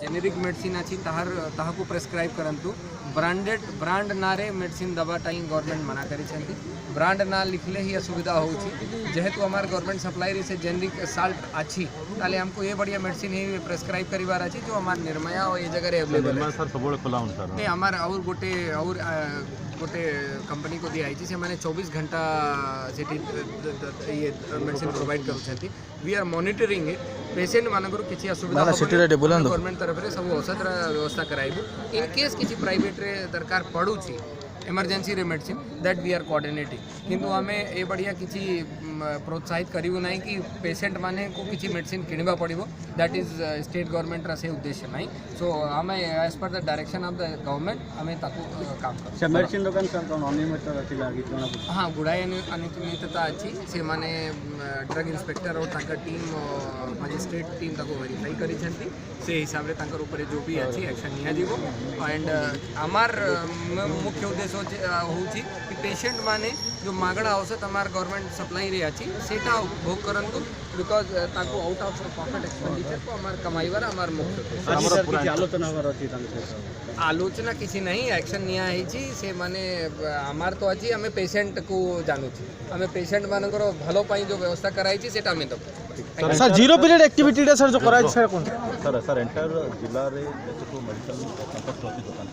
generic medicine अच्छी ताहाको prescribe करंतु brand नारे मेडिसिन दबाटा गवर्नमेंट मना करी ब्रांड ना लिखले ही असुविधा होची जेहेतु हमार गवर्नमेंट सप्लाई से जेनेरिक साल्ट अच्छी ताले हमको ये बढ़िया मेडिसिन ही प्रेस्क्राइब करिवार अच्छी जो हमार निर्मया और ये जगह अवेलेबल है सर सब खुला सर नहीं हमार और गोटे कंपनी को दिया से मैंने 24 घंटा से ये मेडिसिन प्रोवाइड करूँ we are monitoring it patient मानकर किसी असुविधा गवर्नमेंट तरफ से सब औषध व्यवस्था कराइबू इन केस किसी प्राइवेट रे दरकार पड़ुची इमरजेंसी रे medicine that we are coordinating किंतु हमें ये बढ़िया किसी प्रोत्साहित करू ना कि पेशेंट माने को किसी मेडिसिन किणवा पड़ो दैट इज स्टेट गवर्नमेंट से उद्देश्य ना सो हमें as per the direction of the government हमें ताकू काम कर मेडिसिन दुकान सर अनियमितता हाँ गुड़ाई अनियमितता अच्छी से माने ड्रग इंस्पेक्टर और ताका टीम मजिस्ट्रेट टीम ताको वेरीफाई करी से हिसाब रे ताकर ऊपर जो भी अच्छी एक्शन निया जीवो एंड हमार मुख्य उद्देश्य होची कि पेशेंट माने जो मागड़ा औषध हमार गवर्नमेंट सप्लाई रे अच्छी सेटा उपभोग करंतु बिकॉज ताको आउट ऑफ पॉकेट एक्सपेंडिचर को हमार कमाईवार हमार मुख्य आलोचना किसी नहीं एक्शन निया है से माने हमार तो अच्छी हमें पेशेंट को जानू हमें पेशेंट मानकर भलो पाई जो व्यवस्था कराई सेटा हमें दबो sir zero period activity sir जो कराई सर कौन सर एंटायर जिला रे मेडिकल कैंपस दुकान